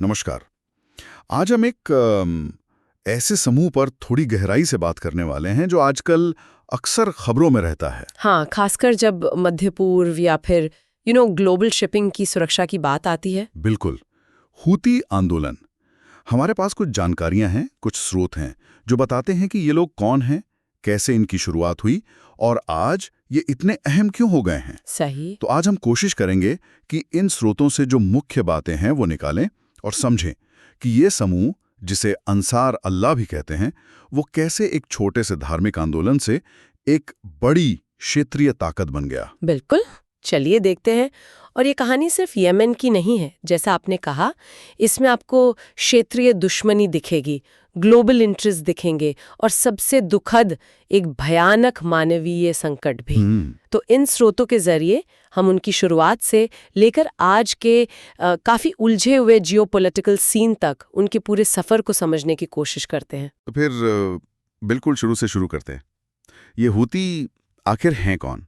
नमस्कार। आज हम एक ऐसे समूह पर थोड़ी गहराई से बात करने वाले हैं जो आजकल अक्सर खबरों में रहता है। हाँ, खासकर जब मध्य पूर्व या फिर ग्लोबल शिपिंग की सुरक्षा की बात आती है। बिल्कुल, हूती आंदोलन। हमारे पास कुछ जानकारियां हैं, कुछ स्रोत हैं जो बताते हैं कि ये लोग कौन हैं, कैसे इनकी शुरुआत हुई और आज ये इतने अहम क्यों हो गए हैं। सही। तो आज हम कोशिश करेंगे कि इन स्रोतों से जो मुख्य बातें हैं वो निकालें और समझें कि ये समूह, जिसे अंसार अल्लाह भी कहते हैं, वो कैसे एक छोटे से धार्मिक आंदोलन से एक बड़ी क्षेत्रीय ताकत बन गया। बिल्कुल, चलिए देखते हैं। और ये कहानी सिर्फ यमन की नहीं है, जैसा आपने कहा। इसमें आपको क्षेत्रीय दुश्मनी दिखेगी, ग्लोबल इंटरेस्ट दिखेंगे और सबसे दुखद एक भयानक मानवीय संकट भी। तो इन स्रोतों के जरिए हम उनकी शुरुआत से लेकर आज के काफी उलझे हुए जियोपॉलिटिकल सीन तक उनके पूरे सफर को समझने की कोशिश करते हैं। तो फिर बिल्कुल शुरू से शुरू करते हैं। ये हूती आखिर हैं कौन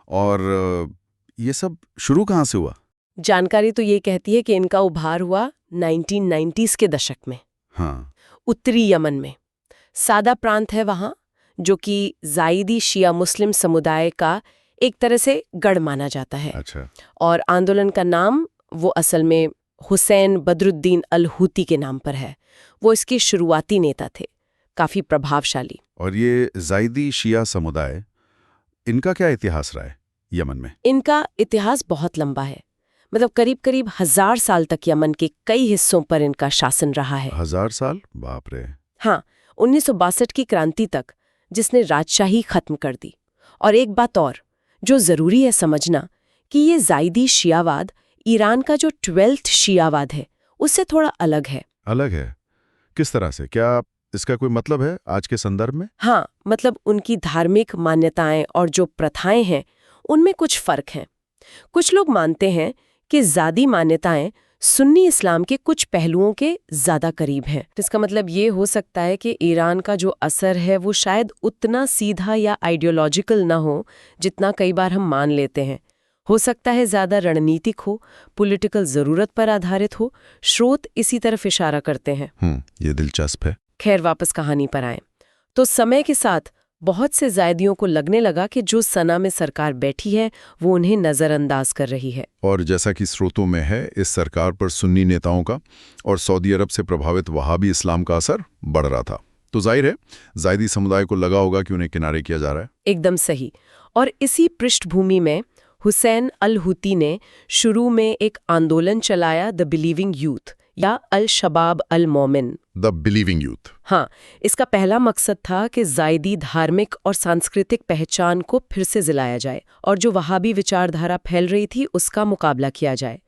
और ये सब शुरू कहाँ से हुआ? जानकारी तो ये कहती है कि इनका उभार हुआ 1990s के दशक में। हाँ, उत्तरी यमन में सादा प्रांत है वहाँ, जो कि जायदी शिया मुस्लिम समुदाय का एक तरह से गढ़ माना जाता है। अच्छा। और आंदोलन का नाम वो असल में हुसैन बदरुद्दीन अल हूती के नाम पर है। वो इसके शुरुआती नेता थे, काफी प्रभावशाली। और ये जायदी शिया समुदाय, इनका क्या इतिहास रहा है यमन में? इनका इतिहास बहुत लंबा है। मतलब करीब करीब 1000 साल तक यमन के कई हिस्सों पर इनका शासन रहा है। 1000 साल? बाप रे। हाँ, 1962 की क्रांति तक, जिसने राजशाही खत्म कर दी। और एक बात और जो जरूरी है समझना, कि ये जायदी शियावाद ईरान का जो 12th शियावाद है उससे थोड़ा अलग है। अलग है? किस तरह से? क्या इसका कोई मतलब है आज के संदर्भ में? हाँ, मतलब उनकी धार्मिक मान्यताएं और जो प्रथाएं हैं उनमें कुछ फर्क हैं। कुछ लोग मानते हैं कि ज़ादी मान्यताएं सुन्नी इस्लाम के कुछ पहलुओं के ज़्यादा करीब हैं। इसका मतलब ये हो सकता है कि ईरान का जो असर है वो शायद उतना सीधा या आइडियोलॉजिकल ना हो जितना कई बार हम मान लेते हैं। हो सकता है ज़्यादा रणनीतिक हो, पॉलिटिकल ज़रूरत पर आधारित हो। स्रोत इसी तरफ इशारा करते हैं। ये दिलचस्प है। खैर, वापस कहानी पर आएं तो समय के साथ बहुत से जायदियों को लगने लगा कि जो सना में सरकार बैठी है वो उन्हें नज़रअंदाज कर रही है। और जैसा कि स्रोतों में है, इस सरकार पर सुन्नी नेताओं का और सऊदी अरब से प्रभावित वहाबी इस्लाम का असर बढ़ रहा था। तो जाहिर है जायदी समुदाय को लगा होगा कि उन्हें किनारे किया जा रहा है। एकदम सही। और इसी पृष्ठभूमि में हुसैन अल हूती ने शुरू में एक आंदोलन चलाया, द बिलीविंग यूथ या अल शबाब अल मोमिन। The believing youth. हाँ, इसका पहला मकसद था कि जायदी धार्मिक और सांस्कृतिक पहचान को फिर से जिलाया जाए और जो वहाबी विचारधारा फैल रही थी उसका मुकाबला किया जाए।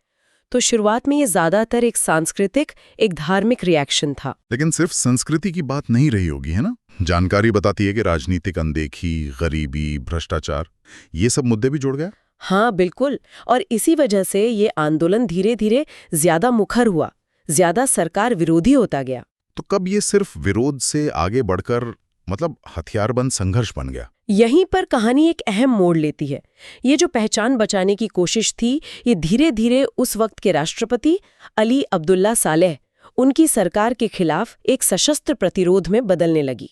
तो शुरुआत में ये ज्यादातर एक सांस्कृतिक, एक धार्मिक रिएक्शन था। लेकिन सिर्फ संस्कृति की बात नहीं रही होगी, है ना? जानकारी बताती है कि राजनीतिक अनदेखी, गरीबी, भ्रष्टाचार, ये सब मुद्दे भी जुड़ गए। हाँ बिल्कुल। और इसी वजह से ये आंदोलन धीरे धीरे ज्यादा मुखर हुआ, ज्यादा सरकार विरोधी होता गया। तो कब ये सिर्फ विरोध से आगे बढ़कर मतलब हथियारबंद संघर्ष बन गया? यहीं पर कहानी एक अहम मोड़ लेती है। ये जो पहचान बचाने की कोशिश थी, ये धीरे धीरे उस वक्त के राष्ट्रपति अली अब्दुल्ला सालेह, उनकी सरकार के खिलाफ एक सशस्त्र प्रतिरोध में बदलने लगी।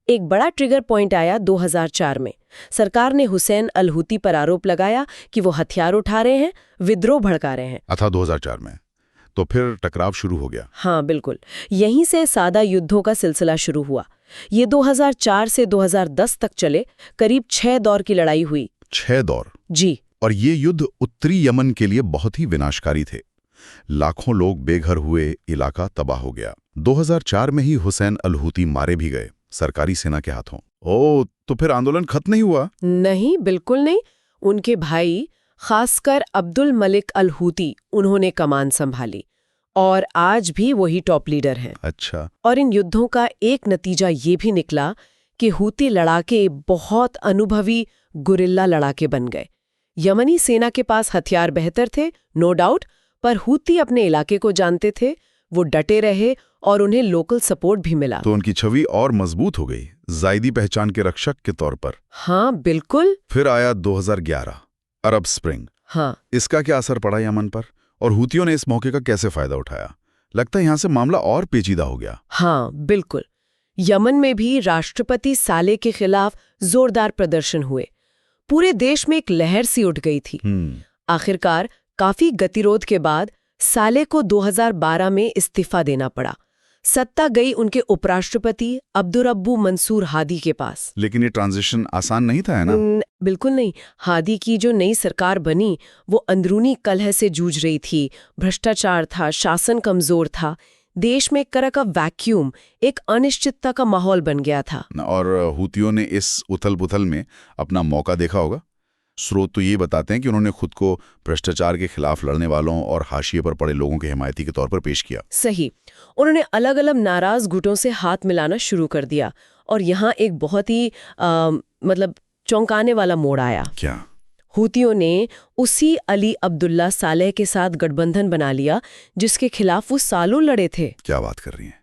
एक बड़ा ट्रिगर पॉइंट आया 2004 में। सरकार ने हुसैन अल हूती पर आरोप लगाया कि वो हथियार उठा रहे हैं, विद्रोह भड़का रहे हैं। अथा 2004 में तो फिर टकराव शुरू हो गया। हाँ बिल्कुल, यहीं से सादा युद्धों का सिलसिला शुरू हुआ। ये 2004 से 2010 तक चले, करीब 6 दौर की लड़ाई हुई। 6 दौर? जी। और ये युद्ध उत्तरी यमन के लिए बहुत ही विनाशकारी थे। लाखों लोग बेघर हुए, इलाका तबाह हो गया। 2004 में ही हुसैन अल हूती मारे भी गए सरकारी सेना के हाथों। ओह, तो फिर आंदोलन खत्म नहीं हुआ? नहीं, बिल्कुल नहीं। उनके भाई, खासकर अब्दुल मलिक अल हूती, उन्होंने कमान संभाली और आज भी वही टॉप लीडर हैं। अच्छा। और इन युद्धों का एक नतीजा ये भी निकला कि हूती लड़ाके बहुत अनुभवी गुरिल्ला लड़ाके बन गए। यमनी सेना के पास हथियार बेहतर थे, नो डाउट, पर हूती अपने इलाके को जानते थे, वो डटे रहे और उन्हें लोकल सपोर्ट भी मिला। तो उनकी छवि और मजबूत हो गई, जायदी पहचान के रक्षक के तौर पर। हाँ बिल्कुल। फिर आया 2011 अरब स्प्रिंग। हाँ, इसका क्या असर पड़ा यमन पर और हूतियों ने इस मौके का कैसे फायदा उठाया? लगता है यहाँ से मामला और पेचीदा हो गया। हाँ बिल्कुल। यमन में भी राष्ट्रपति सालेह के खिलाफ जोरदार प्रदर्शन हुए। पूरे देश में एक लहर सी उठ गई थी। आखिरकार काफी गतिरोध के बाद सालेह को 2012 में इस्तीफा देना पड़ा। सत्ता गई उनके उपराष्ट्रपति अब्दुर्रब्बू मंसूर हादी के पास। लेकिन ये ट्रांजिशन आसान नहीं था, है ना? बिल्कुल नहीं। हादी की जो नई सरकार बनी वो अंदरूनी कलह से जूझ रही थी। भ्रष्टाचार था, शासन कमजोर था, देश में एक तरह का वैक्यूम, एक अनिश्चितता का माहौल बन गया था। और हूतियों ने इस उथल-पुथल में अपना मौका देखा होगा। स्रोत तो ये बताते हैं कि उन्होंने खुद को भ्रष्टाचार के खिलाफ लड़ने वालों और हाशिए पर पड़े लोगों के हिमायती के तौर पर पेश किया। सही। उन्होंने अलग अलग नाराज गुटों से हाथ मिलाना शुरू कर दिया और यहाँ एक बहुत ही चौंकाने वाला मोड़ आया। क्या? हूतियों ने उसी अली अब्दुल्ला सालेह के साथ गठबंधन बना लिया जिसके खिलाफ वो सालों लड़े थे। क्या बात कर रही हैं?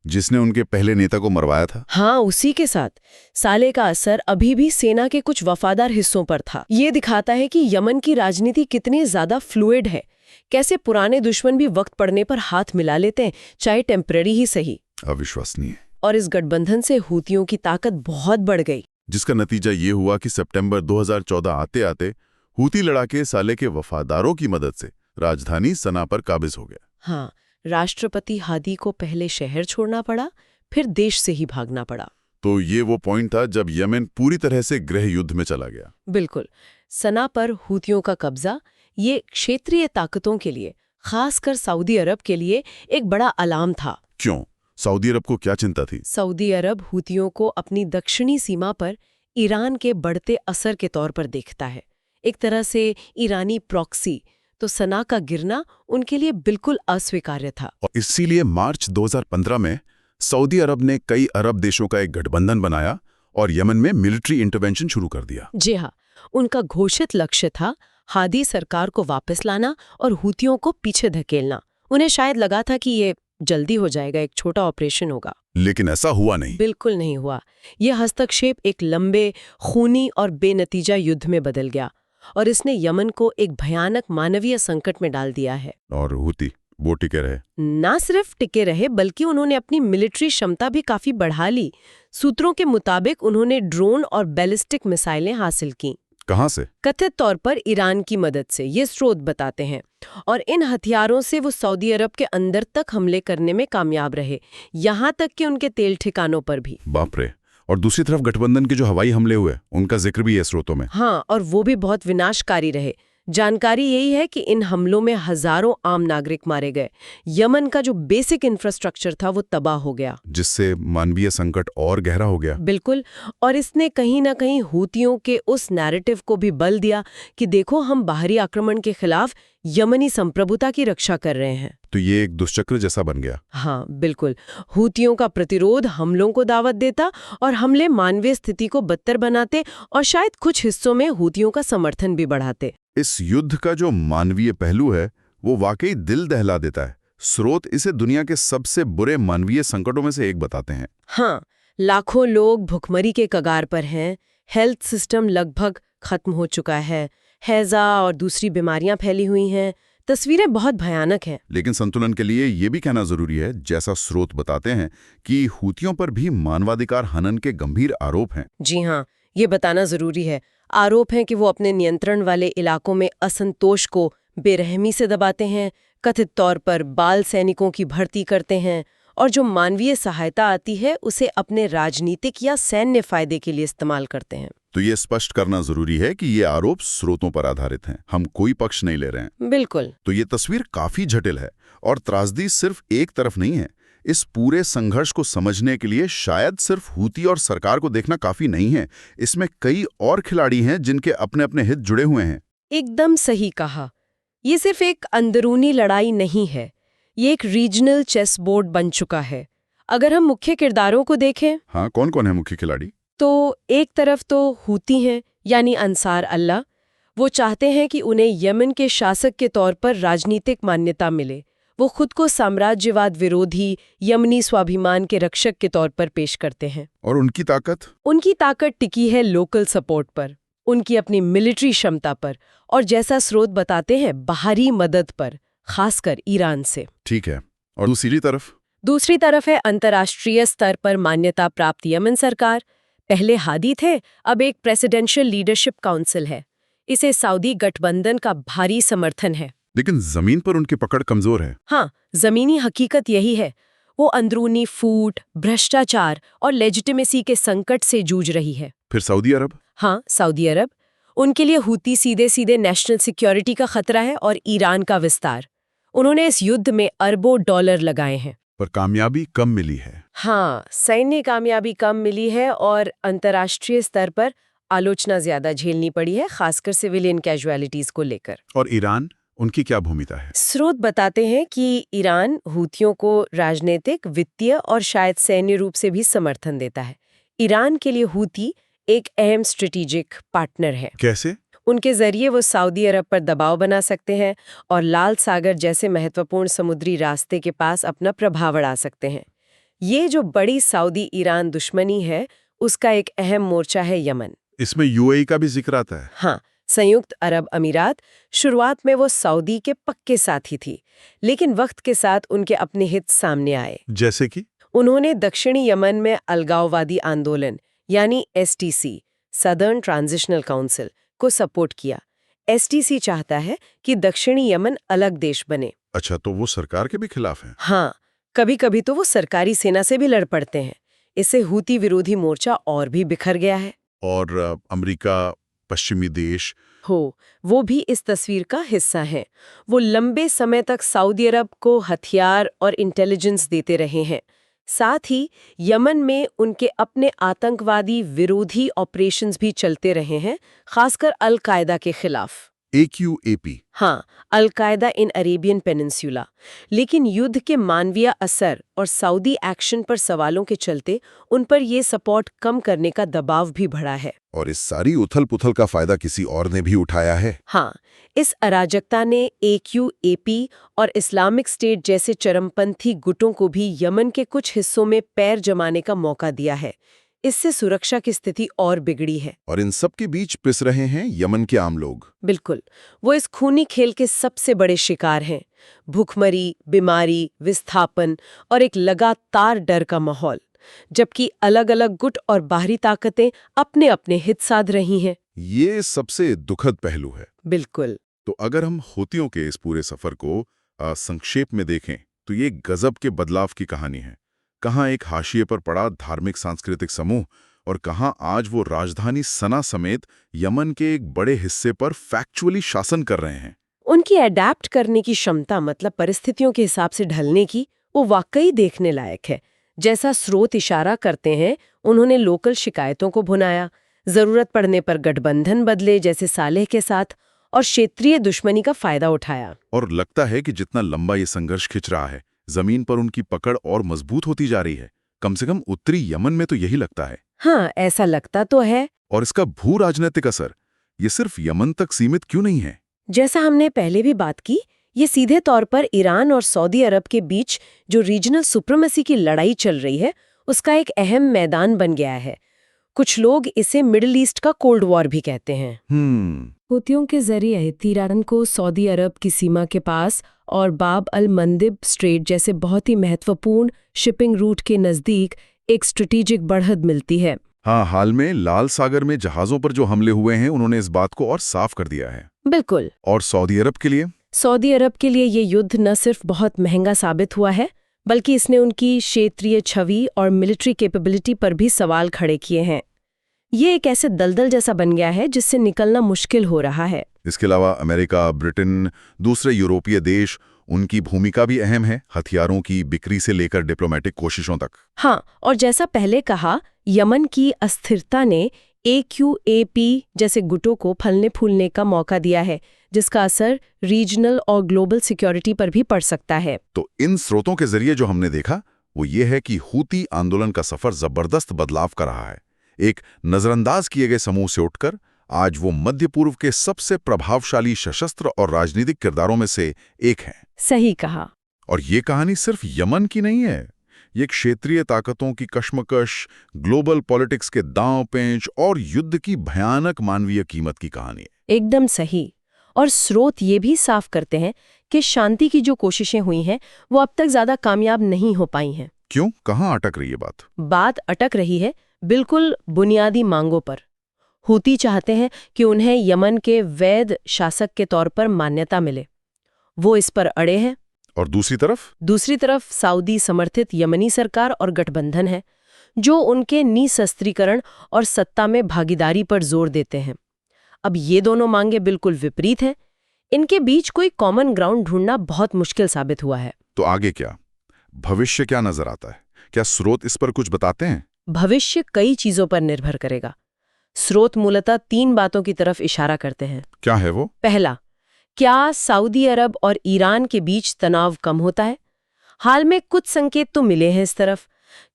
जिसने उनके पहले नेता को मरवाया था? हाँ, उसी के साथ। सालेह का असर अभी भी सेना के कुछ वफादार हिस्सों पर था। ये दिखाता है कि यमन की राजनीति कितनी ज्यादा फ्लूइड है, कैसे पुराने दुश्मन भी वक्त पड़ने पर हाथ मिला लेते हैं, चाहे टेम्पररी ही सही। अविश्वसनीय। और इस गठबंधन से हूतियों की ताकत बहुत बढ़ गई, जिसका नतीजा ये हुआ कि सितंबर 2014 आते आते हूती लड़ाके सालेह के वफादारों की मदद से राजधानी सना पर काबिज हो गया। हाँ, राष्ट्रपति हादी को पहले शहर छोड़ना पड़ा, फिर देश से ही भागना पड़ा। तो ये वो पॉइंट था जब यमन पूरी तरह से गृह युद्ध में चला गया। बिल्कुल। सना पर हूतियों का कब्जा ये क्षेत्रीय ताकतों के लिए, खासकर सऊदी अरब के लिए एक बड़ा अलार्म था। क्यों? सऊदी अरब को क्या चिंता थी? सऊदी अरब हूतियों को अपनी दक्षिणी सीमा पर ईरान के बढ़ते असर के तौर पर देखता है, एक तरह से ईरानी प्रॉक्सी। तो सना का गिरना उनके लिए बिल्कुल अस्वीकार्य था। और इसीलिए मार्च 2015 में सऊदी अरब ने कई अरब देशों का एक गठबंधन बनाया और यमन में मिलिट्री इंटरवेंशन शुरू कर दिया। जी हाँ, उनका घोषित लक्ष्य था हादी सरकार को वापस लाना और हूतियों को पीछे धकेलना। उन्हें शायद लगा था कि ये जल्दी हो जाएगा, एक छोटा ऑपरेशन होगा। लेकिन ऐसा हुआ नहीं। बिल्कुल नहीं हुआ। यह हस्तक्षेप एक लंबे, खूनी और बेनतीजा युद्ध में बदल गया और इसने यमन को एक भयानक मानवीय संकट में डाल दिया है। और हूती वो टिके रहे? ना सिर्फ टिके रहे बल्कि उन्होंने अपनी मिलिट्री क्षमता भी काफी बढ़ा ली। सूत्रों के मुताबिक उन्होंने ड्रोन और बैलिस्टिक मिसाइलें हासिल की। कहाँ से? कथित तौर पर ईरान की मदद से, ये स्रोत बताते हैं। और इन हथियारों से वो सऊदी अरब के अंदर तक हमले करने में कामयाब रहे, यहाँ तक कि उनके तेल ठिकानों पर भी। बाप रे। और दूसरी तरफ गठबंधन के जो हवाई हमले हुए उनका जिक्र भी है स्रोतों में। हाँ, और वो भी बहुत विनाशकारी रहे। जानकारी यही है कि इन हमलों में हजारों आम नागरिक मारे गए। यमन का जो बेसिक इंफ्रास्ट्रक्चर था वो तबाह हो गया, जिससे मानवीय संकट और गहरा हो गया। बिल्कुल। और इसने कहीं ना कहीं हूतियों के उस नैरेटिव को भी बल दिया कि देखो, हम बाहरी आक्रमण के खिलाफ यमनी संप्रभुता की रक्षा कर रहे हैं। तो ये एक दुष्चक्र जैसा बन गया। हाँ बिल्कुल। हूतियों का प्रतिरोध हमलों को दावत देता और हमले मानवीय स्थिति को बदतर बनाते और शायद कुछ हिस्सों में हूतियों का समर्थन भी बढ़ाते। इस युद्ध का जो मानवीय पहलू है वो वाकई दिल दहला देता है। स्रोत इसे दुनिया के सबसे बुरे मानवीय संकटों में से एक बताते हैं। हाँ, लाखों लोग भुखमरी के कगार पर हैं, हेल्थ सिस्टम लगभग खत्म हो चुका है, हैजा और दूसरी बीमारियां फैली हुई हैं। तस्वीरें बहुत भयानक हैं। लेकिन संतुलन के लिए ये भी कहना जरूरी है, जैसा स्रोत बताते हैं, कि हूतियों पर भी मानवाधिकार हनन के गंभीर आरोप हैं। जी हाँ, ये बताना जरूरी है। आरोप है कि वो अपने नियंत्रण वाले इलाकों में असंतोष को बेरहमी से दबाते हैं, कथित तौर पर बाल सैनिकों की भर्ती करते हैं और जो मानवीय सहायता आती है उसे अपने राजनीतिक या सैन्य फायदे के लिए इस्तेमाल करते हैं। तो ये स्पष्ट करना जरूरी है कि ये आरोप स्रोतों पर आधारित हैं, हम कोई पक्ष नहीं ले रहे हैं। बिल्कुल। तो ये तस्वीर काफी जटिल है और त्रासदी सिर्फ एक तरफ नहीं है। इस पूरे संघर्ष को समझने के लिए शायद सिर्फ हूती और सरकार को देखना काफी नहीं है। इसमें कई और खिलाड़ी हैं जिनके अपने अपने हित जुड़े हुए हैं। एकदम सही कहा। ये सिर्फ एक अंदरूनी लड़ाई नहीं है, ये एक रीजनल चेस बोर्ड बन चुका है। अगर हम मुख्य किरदारों को देखें, हाँ, कौन कौन है मुख्य खिलाड़ी? तो एक तरफ तो हूती हैं, यानी अंसार अल्लाह। वो चाहते हैं कि उन्हें यमन के शासक के तौर पर राजनीतिक मान्यता मिले। वो खुद को साम्राज्यवाद विरोधी, यमनी स्वाभिमान के रक्षक के तौर पर पेश करते हैं। और उनकी ताकत? उनकी ताकत टिकी है लोकल सपोर्ट पर, उनकी अपनी मिलिट्री क्षमता पर और जैसा स्रोत बताते हैं बाहरी मदद पर, खासकर ईरान से। ठीक है। और दूसरी तरफ है अंतर्राष्ट्रीय स्तर पर मान्यता प्राप्त यमन सरकार। पहले हादी थे, अब एक प्रेसिडेंशियल लीडरशिप काउंसिल है। इसे सऊदी गठबंधन का भारी समर्थन है। लेकिन जमीन पर उनकी पकड़ कमजोर है। हाँ, जमीनी हकीकत यही है। वो अंदरूनी फूट, भ्रष्टाचार और लेजिटिमेसी के संकट से जूझ रही है। फिर सऊदी अरब? हाँ, सऊदी अरब। उनके लिए हूती सीधे सीधे नेशनल सिक्योरिटी का खतरा है और ईरान का विस्तार। उन्होंने इस युद्ध में अरबों डॉलर लगाए हैं। पर कामयाबी कम मिली है। हाँ, सैन्य कामयाबी कम मिली है और अंतर्राष्ट्रीय स्तर पर आलोचना ज्यादा झेलनी पड़ी है, खासकर सिविलियन कैजुअलिटीज को लेकर। और ईरान, उनकी क्या भूमिका है? स्रोत बताते हैं कि ईरान हूतियों को राजनीतिक, वित्तीय और शायद सैन्य रूप से भी समर्थन देता है। ईरान के लिए हूती एक अहम स्ट्रेटेजिक पार्टनर है। कैसे? उनके जरिए वो सऊदी अरब पर दबाव बना सकते हैं और लाल सागर जैसे महत्वपूर्ण समुद्री रास्ते के पास अपना प्रभाव बढ़ा सकते हैं। ये जो बड़ी सऊदी ईरान दुश्मनी है, उसका एक अहम मोर्चा है यमन। इसमें यूएई का भी जिक्र आता है। हाँ, संयुक्त अरब अमीरात। शुरुआत में वो सऊदी के पक्के साथी थी, लेकिन वक्त के साथ उनके अपने हित सामने आए। जैसे कि उन्होंने दक्षिणी यमन में अलगाववादी आंदोलन यानी एसटीसी, सदर्न ट्रांजिशनल काउंसिल को सपोर्ट किया। एसटीसी चाहता है कि दक्षिणी यमन अलग देश बने। अच्छा, तो वो सरकार के भी खिलाफ हैं? हाँ, कभी-कभी तो वो सरकारी सेना से भी लड़ पड़ते हैं। इससे हूती विरोधी मोर्चा और भी बिखर गया है। और अमेरिका, पश्चिमी देश वो भी इस तस्वीर का हिस्सा हैं। वो लंबे समय तक सऊदी अरब को हथियार और इंटेलिजेंस देते रहे हैं। साथ ही यमन में उनके अपने आतंकवादी विरोधी ऑपरेशंस भी चलते रहे हैं, खासकर अल कायदा के खिलाफ। AQAP। हाँ, अल कायदा इन अरेबियन पेनिनसुला। लेकिन युद्ध के मानवीय असर और सऊदी एक्शन पर सवालों के चलते उन पर ये सपोर्ट कम करने का दबाव भी बढ़ा है। और इस सारी उथल-पुथल का फायदा किसी और ने भी उठाया है। हाँ, इस अराजकता ने AQAP और इस्लामिक स्टेट जैसे चरमपंथी गुटों को भी यमन के कुछ हिस्सों में पैर जमाने का मौका दिया है। इससे सुरक्षा की स्थिति और बिगड़ी है। और इन सब के बीच पिस रहे हैं यमन के आम लोग। बिल्कुल, वो इस खूनी खेल के सबसे बड़े शिकार हैं। भूखमरी, बीमारी, विस्थापन और एक लगातार डर का माहौल, जबकि अलग-अलग गुट और बाहरी ताकतें अपने अपने हित साध रही हैं। ये सबसे दुखद पहलू है। बिल्कुल। तो अगर हम हूतियों के इस पूरे सफर को संक्षेप में देखें, तो ये गजब के बदलाव की कहानी है। कहाँ एक हाशिए पर पड़ा धार्मिक सांस्कृतिक समूह और कहाँ आज वो राजधानी सना समेत यमन के एक बड़े हिस्से पर फैक्चुअली शासन कर रहे हैं। उनकी अडैप्ट करने की क्षमता, मतलब परिस्थितियों के हिसाब से ढलने की, वो वाकई देखने लायक है। जैसा स्रोत इशारा करते हैं, उन्होंने लोकल शिकायतों को भुनाया, जरूरत पड़ने पर गठबंधन बदले जैसे सालेह के साथ, और क्षेत्रीय दुश्मनी का फायदा उठाया। और लगता है कि जितना लंबा ये संघर्ष खिंच रहा है, जमीन पर उनकी पकड़ और मजबूत होती जा रही है। कम से कम उत्तरी यमन में तो यही लगता है। हाँ, ऐसा लगता तो है। और इसका भू राजनीतिक असर ये सिर्फ यमन तक सीमित क्यों नहीं है? जैसा हमने पहले भी बात की, ये सीधे तौर पर ईरान और सऊदी अरब के बीच जो रीजनल सुप्रीमेसी की लड़ाई चल रही है, उसका एक अहम मैदान बन गया है। कुछ लोग इसे मिडिल ईस्ट का कोल्ड वॉर भी कहते हैं। हूतियों के जरिए तीरान को सऊदी अरब की सीमा के पास और बाब अल मंदिब स्ट्रेट जैसे बहुत ही महत्वपूर्ण शिपिंग रूट के नजदीक एक स्ट्रेटेजिक बढ़त मिलती है। हाँ, हाल में लाल सागर में जहाजों पर जो हमले हुए हैं, उन्होंने इस बात को और साफ कर दिया है। बिल्कुल। और सऊदी अरब के लिए? सऊदी अरब के लिए ये युद्ध न सिर्फ बहुत महंगा साबित हुआ है, बल्कि इसने उनकी क्षेत्रीय छवि और मिलिट्री कैपेबिलिटी पर भी सवाल खड़े किए हैं। ये एक ऐसे दलदल जैसा बन गया है जिससे निकलना मुश्किल हो रहा है। इसके अलावा अमेरिका, ब्रिटेन, दूसरे यूरोपीय देश, उनकी भूमिका भी अहम है, हथियारों की बिक्री से लेकर डिप्लोमेटिक कोशिशों तक। हाँ, और जैसा पहले कहा, यमन की अस्थिरता ने AQAP जैसे गुटों को फलने फूलने का मौका दिया है, जिसका असर रीजनल और ग्लोबल सिक्योरिटी पर भी पड़ सकता है। तो इन स्रोतों के जरिए जो हमने देखा, वो ये है कि हूती आंदोलन का सफर जबरदस्त बदलाव कर रहा है। एक नजरअंदाज किए गए समूह से उठकर आज वो मध्य पूर्व के सबसे प्रभावशाली सशस्त्र और राजनीतिक किरदारों में से एक हैं। सही कहा। और ये कहानी सिर्फ यमन की नहीं है, ये क्षेत्रीय ताकतों की कश्मकश, ग्लोबल पॉलिटिक्स के दांव पेंच और युद्ध की भयानक मानवीय कीमत की कहानी है। एकदम सही। और स्रोत ये भी साफ करते हैं कि शांति की जो कोशिशें हुई हैं वो अब तक ज़्यादा कामयाब नहीं हो पाई हैं। क्यों? कहाँ अटक रही है बात? बात अटक रही है बिल्कुल बुनियादी मांगों पर। हूती चाहते हैं कि उन्हें यमन के वैध शासक के तौर पर मान्यता मिले। वो इस पर अड़े हैं। और दूसरी तरफ सऊदी समर्थित यमनी सरकार और गठबंधन है जो उनके निशस्त्रीकरण और सत्ता में भागीदारी पर जोर देते हैं। अब ये दोनों मांगे बिल्कुल विपरीत हैं। इनके बीच कोई कॉमन ग्राउंड ढूंढना बहुत मुश्किल साबित हुआ है। तो आगे क्या? भविष्य क्या नजर आता है? क्या स्रोत इस पर कुछ बताते हैं? भविष्य कई चीजों पर निर्भर करेगा। स्रोत मूलतः 3 बातों की तरफ इशारा करते हैं। क्या है वो? पहला, क्या सऊदी अरब और ईरान के बीच तनाव कम होता है? हाल में कुछ संकेत तो मिले हैं इस तरफ।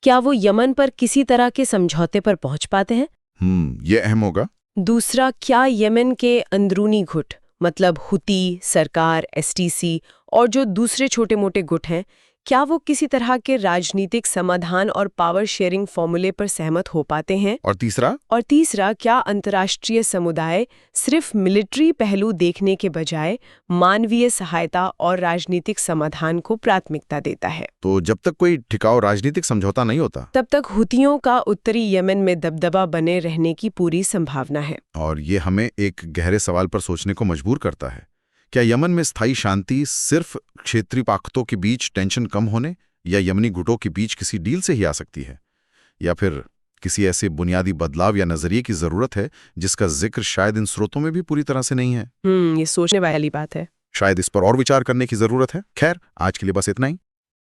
क्या वो यमन पर किसी तरह के समझौते पर पहुंच पाते हैं? ये अहम होगा। दूसरा, क्या यमन के अंदरूनी गुट मतलब हुती, सरकार, एसटीसी और जो दूसरे छोटे मोटे गुट हैं, क्या वो किसी तरह के राजनीतिक समाधान और पावर शेयरिंग फॉर्मूले पर सहमत हो पाते हैं? और तीसरा, क्या अंतर्राष्ट्रीय समुदाय सिर्फ मिलिट्री पहलू देखने के बजाय मानवीय सहायता और राजनीतिक समाधान को प्राथमिकता देता है? तो जब तक कोई टिकाऊ राजनीतिक समझौता नहीं होता, तब तक हुतियों का उत्तरी यमन में दबदबा बने रहने की पूरी संभावना है। और ये हमें एक गहरे सवाल पर सोचने को मजबूर करता है। क्या यमन में स्थायी शांति सिर्फ क्षेत्रीय ताकतों के बीच टेंशन कम होने या यमनी गुटों के बीच किसी डील से ही आ सकती है, या फिर किसी ऐसे बुनियादी बदलाव या नजरिए की जरूरत है जिसका जिक्र शायद इन स्रोतों में भी पूरी तरह से नहीं है? ये सोचने वाली बात है। शायद इस पर और विचार करने की जरूरत है। खैर, आज के लिए बस इतना ही।